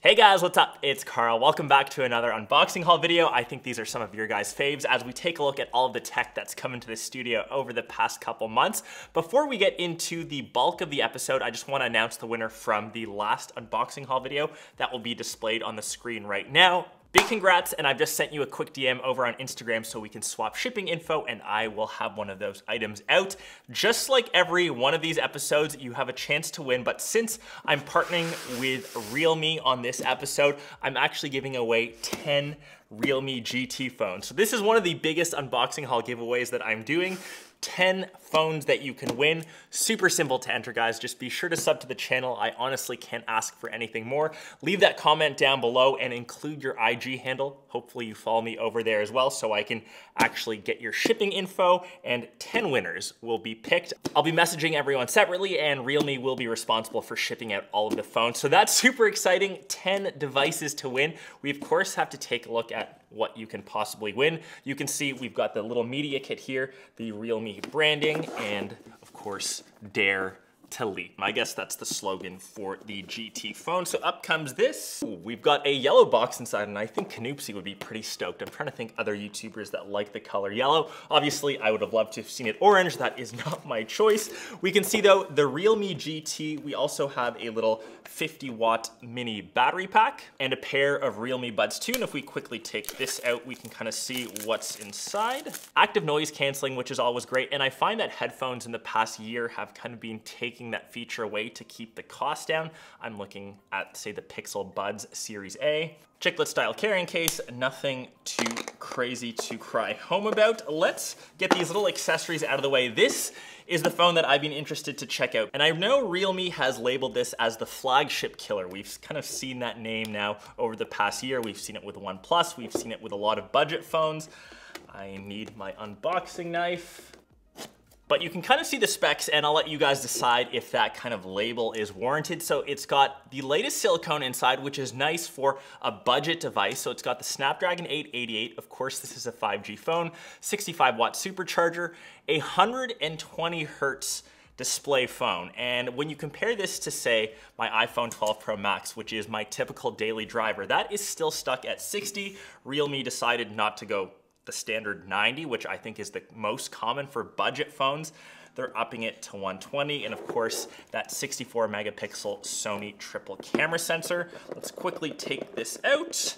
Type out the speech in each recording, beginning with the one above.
Hey guys, what's up? It's Karl. Welcome back to another unboxing haul video. I think these are some of your guys' faves as we take a look at all of the tech that's come into the studio over the past couple months. Before we get into the bulk of the episode, I just want to announce the winner from the last unboxing haul video that will be displayed on the screen right now. Big congrats, and I've just sent you a quick DM over on Instagram so we can swap shipping info and I will have one of those items out. Just like every one of these episodes, you have a chance to win, but since I'm partnering with Realme on this episode, I'm actually giving away 10 Realme GT phones. So this is one of the biggest unboxing haul giveaways that I'm doing. 10 phones that you can win. Super simple to enter, guys. Just be sure to sub to the channel. I honestly can't ask for anything more. Leave that comment down below and include your IG handle. Hopefully you follow me over there as well so I can actually get your shipping info, and 10 winners will be picked. I'll be messaging everyone separately and Realme will be responsible for shipping out all of the phones. So that's super exciting. 10 devices to win. We of course have to take a look at what you can possibly win. You can see we've got the little media kit here, the Realme branding, and of course, Dare to Leap. I guess that's the slogan for the GT phone. So up comes this. Ooh, we've got a yellow box inside, and I think Canoopsy would be pretty stoked. I'm trying to think other YouTubers that like the color yellow. Obviously, I would have loved to have seen it orange. That is not my choice. We can see though, the Realme GT, we also have a little 50-watt mini battery pack and a pair of Realme Buds 2. And if we quickly take this out, we can kind of see what's inside. Active noise canceling, which is always great. And I find that headphones in the past year have kind of been taking that feature away to keep the cost down. I'm looking at, say, the Pixel Buds Series A. Chiclet style carrying case, nothing too crazy to cry home about. Let's get these little accessories out of the way. This is the phone that I've been interested to check out. And I know Realme has labeled this as the flagship killer. We've kind of seen that name now over the past year. We've seen it with OnePlus. We've seen it with a lot of budget phones. I need my unboxing knife. But you can kind of see the specs, and I'll let you guys decide if that kind of label is warranted. So it's got the latest silicone inside, which is nice for a budget device. So it's got the Snapdragon 888. Of course, this is a 5G phone, 65-watt supercharger, 120 hertz display phone. And when you compare this to, say, my iPhone 12 Pro Max, which is my typical daily driver, that is still stuck at 60. Realme decided not to go the standard 90, which I think is the most common for budget phones. They're upping it to 120, and of course, that 64 megapixel Sony triple camera sensor. Let's quickly take this out.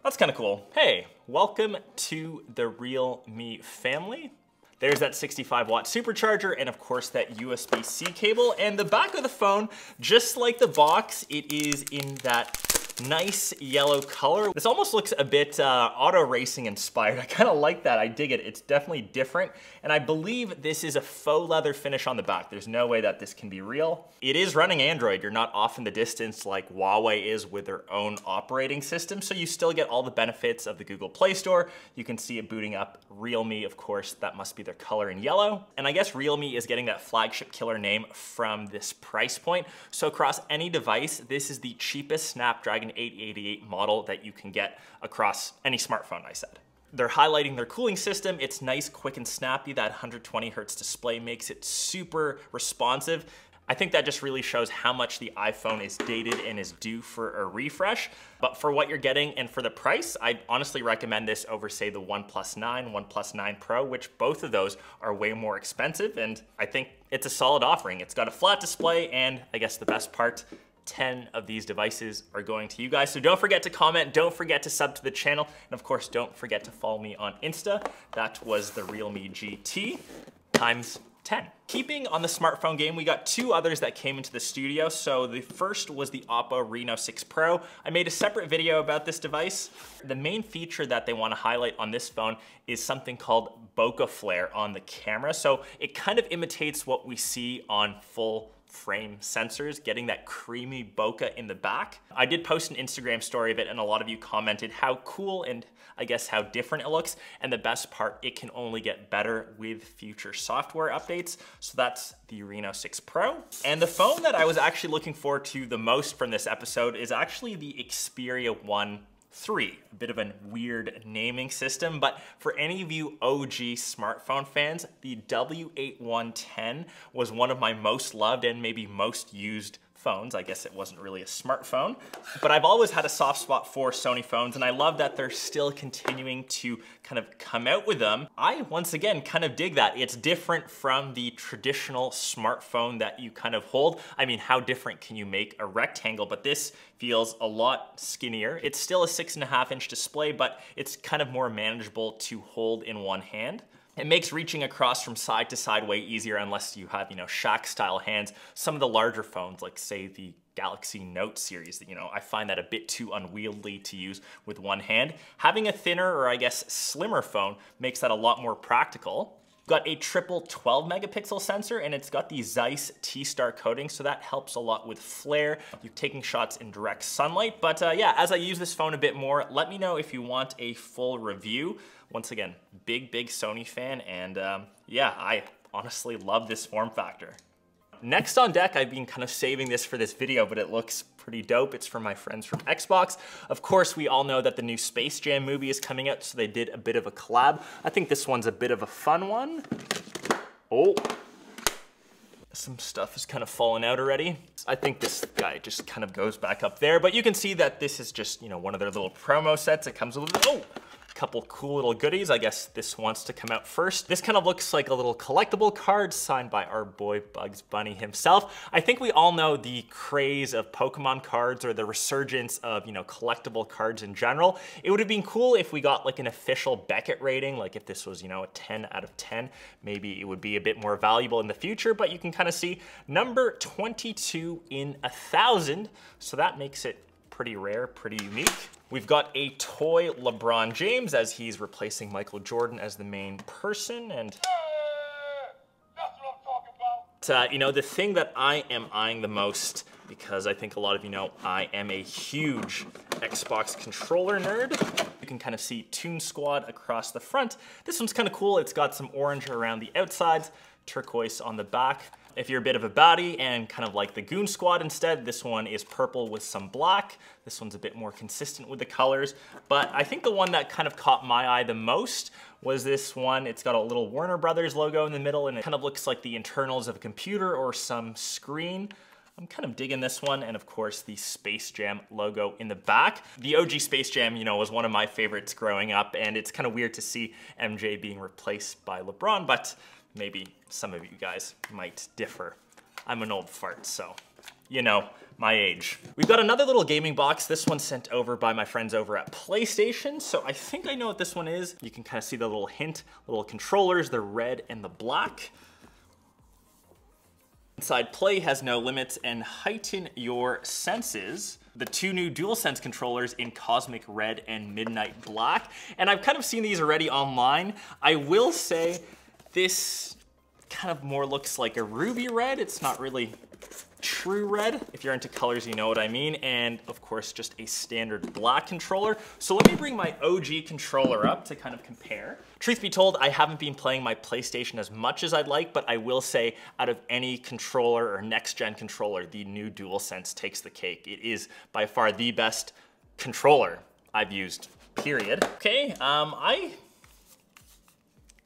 That's kind of cool. Hey, welcome to the Realme family. There's that 65-watt supercharger, and of course that USB-C cable. And the back of the phone, just like the box, it is in that nice yellow color. This almost looks a bit auto racing inspired. I kind of like that. I dig it. It's definitely different. And I believe this is a faux leather finish on the back. There's no way that this can be real. It is running Android. You're not off in the distance like Huawei is with their own operating system. So you still get all the benefits of the Google Play Store. You can see it booting up. Realme, of course, that must be their color in yellow. And I guess Realme is getting that flagship killer name from this price point. So across any device, this is the cheapest Snapdragon 888 model that you can get across any smartphone, I said. They're highlighting their cooling system. It's nice, quick, and snappy. That 120 hertz display makes it super responsive. I think that just really shows how much the iPhone is dated and is due for a refresh. But for what you're getting and for the price, I'd honestly recommend this over, say, the OnePlus 9, OnePlus 9 Pro, which both of those are way more expensive. And I think it's a solid offering. It's got a flat display, and I guess the best part, 10 of these devices are going to you guys. So don't forget to comment, don't forget to sub to the channel, and of course, don't forget to follow me on Insta. That was the Realme GT times 10. Keeping on the smartphone game, we got two others that came into the studio. So the first was the Oppo Reno 6 Pro. I made a separate video about this device. The main feature that they want to highlight on this phone is something called bokeh flare on the camera. So it kind of imitates what we see on full frame sensors, getting that creamy bokeh in the back. I did post an Instagram story of it, and a lot of you commented how cool and I guess how different it looks. And the best part, it can only get better with future software updates. So that's the Reno 6 Pro. And the phone that I was actually looking forward to the most from this episode is actually the Xperia 1 3, a bit of a weird naming system, but for any of you OG smartphone fans, the W8110 was one of my most loved and maybe most used phones. I guess it wasn't really a smartphone, but I've always had a soft spot for Sony phones, and I love that they're still continuing to kind of come out with them. I, once again, kind of dig that. It's different from the traditional smartphone that you kind of hold. I mean, how different can you make a rectangle? But this feels a lot skinnier. It's still a 6.5-inch display, but it's kind of more manageable to hold in one hand. It makes reaching across from side to side way easier unless you have, Shaq style hands. Some of the larger phones, like say the Galaxy Note series, I find that a bit too unwieldy to use with one hand. Having a thinner, or I guess slimmer phone makes that a lot more practical. Got a triple 12 megapixel sensor, and it's got the Zeiss T-Star coating, so that helps a lot with flare. You're taking shots in direct sunlight, but yeah, as I use this phone a bit more, let me know if you want a full review. Once again, big Sony fan, and yeah, I honestly love this form factor. Next on deck, I've been kind of saving this for this video, but it looks pretty dope. It's from my friends from Xbox. Of course, we all know that the new Space Jam movie is coming out, so they did a bit of a collab. I think this one's a bit of a fun one. Oh, some stuff is kind of falling out already. I think this guy just kind of goes back up there, but you can see that this is just, one of their little promo sets. It comes with, couple cool little goodies. I guess this wants to come out first. This kind of looks like a little collectible card signed by our boy Bugs Bunny himself. I think we all know the craze of Pokemon cards, or the resurgence of, collectible cards in general. It would have been cool if we got like an official Beckett rating, like if this was, a 10 out of 10, maybe it would be a bit more valuable in the future, but you can kind of see number 22 in 1,000. So that makes it pretty rare, pretty unique. We've got a toy LeBron James, as he's replacing Michael Jordan as the main person, and that's what I'm talking about. The thing that I am eyeing the most, because I think a lot of you know I am a huge Xbox controller nerd. You can kind of see Toon Squad across the front. This one's kind of cool. It's got some orange around the outsides, turquoise on the back. If you're a bit of a baddie and kind of like the Goon Squad instead, this one is purple with some black. This one's a bit more consistent with the colors, but I think the one that kind of caught my eye the most was this one. It's got a little Warner Brothers logo in the middle, and it kind of looks like the internals of a computer or some screen. I'm kind of digging this one, and of course the Space Jam logo in the back. The OG Space Jam, was one of my favorites growing up, and it's kind of weird to see MJ being replaced by LeBron, but maybe some of you guys might differ. I'm an old fart, so my age. We've got another little gaming box. This one's sent over by my friends over at PlayStation, so I think I know what this one is. You can kind of see the little hint, little controllers, the red and the black. Inside, play has no limits and heighten your senses. The two new DualSense controllers in Cosmic Red and Midnight Black. And I've kind of seen these already online. I will say this kind of more looks like a ruby red. It's not really true red. If you're into colors, you know what I mean. And of course, just a standard black controller. So let me bring my OG controller up to kind of compare. Truth be told, I haven't been playing my PlayStation as much as I'd like, but I will say out of any controller or next-gen controller, the new DualSense takes the cake. It is by far the best controller I've used, period. Okay, I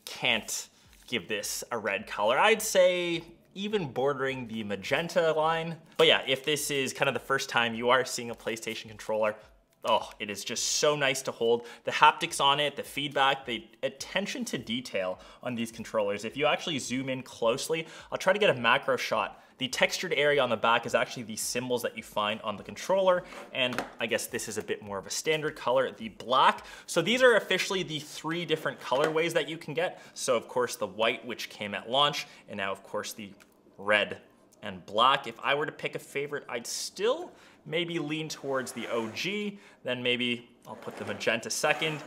can't give this a red color. I'd say even bordering the magenta line. But yeah, if this is kind of the first time you are seeing a PlayStation controller, oh, it is just so nice to hold. The haptics on it, the feedback, the attention to detail on these controllers. If you actually zoom in closely, I'll try to get a macro shot. The textured area on the back is actually the symbols that you find on the controller, and I guess this is a bit more of a standard color, the black. So these are officially the 3 different colorways that you can get. So of course the white, which came at launch, and now of course the red and black. If I were to pick a favorite, I'd still maybe lean towards the OG, then maybe I'll put the magenta second,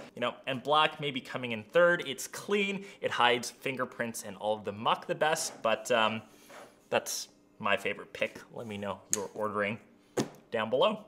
and black maybe coming in third. It's clean, it hides fingerprints and all of the muck the best, but that's my favorite pick. Let me know you're ordering down below.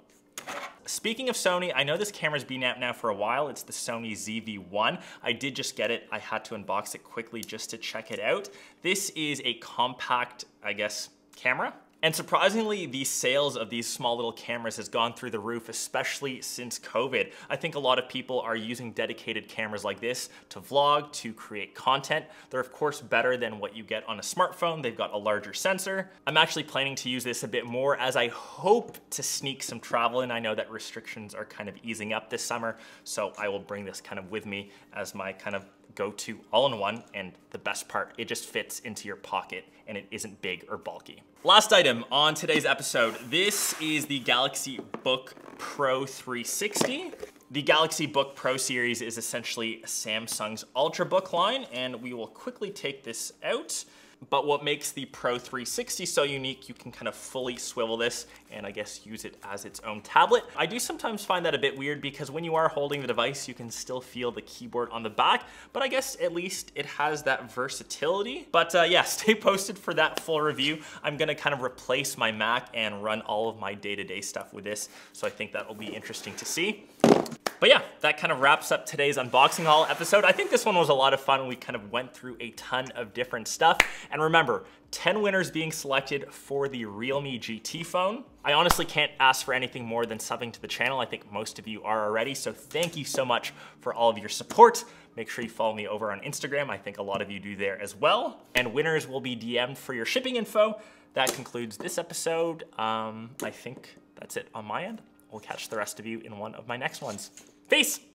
Speaking of Sony, I know this camera's been out now for a while. It's the Sony ZV-1. I did just get it. I had to unbox it quickly just to check it out. This is a compact, I guess, camera. And surprisingly, the sales of these small little cameras has gone through the roof, especially since COVID. I think a lot of people are using dedicated cameras like this to vlog, to create content. They're of course better than what you get on a smartphone. They've got a larger sensor. I'm actually planning to use this a bit more as I hope to sneak some travel in. I know that restrictions are kind of easing up this summer, so I will bring this kind of with me as my kind of go-to all-in-one, and the best part, it just fits into your pocket and it isn't big or bulky. Last item on today's episode, this is the Galaxy Book Pro 360. The Galaxy Book Pro series is essentially Samsung's Ultrabook line, and we will quickly take this out. But what makes the Pro 360 so unique, you can kind of fully swivel this and I guess use it as its own tablet. I do sometimes find that a bit weird because when you are holding the device, you can still feel the keyboard on the back, but I guess at least it has that versatility. But yeah, stay posted for that full review. I'm gonna kind of replace my Mac and run all of my day-to-day stuff with this, so I think that will be interesting to see. But yeah, that kind of wraps up today's unboxing haul episode. I think this one was a lot of fun. We kind of went through a ton of different stuff. And remember, 10 winners being selected for the Realme GT phone. I honestly can't ask for anything more than subbing to the channel. I think most of you are already, so thank you so much for all of your support. Make sure you follow me over on Instagram. I think a lot of you do there as well. And winners will be DM'd for your shipping info. That concludes this episode. I think that's it on my end. We'll catch the rest of you in one of my next ones. Peace!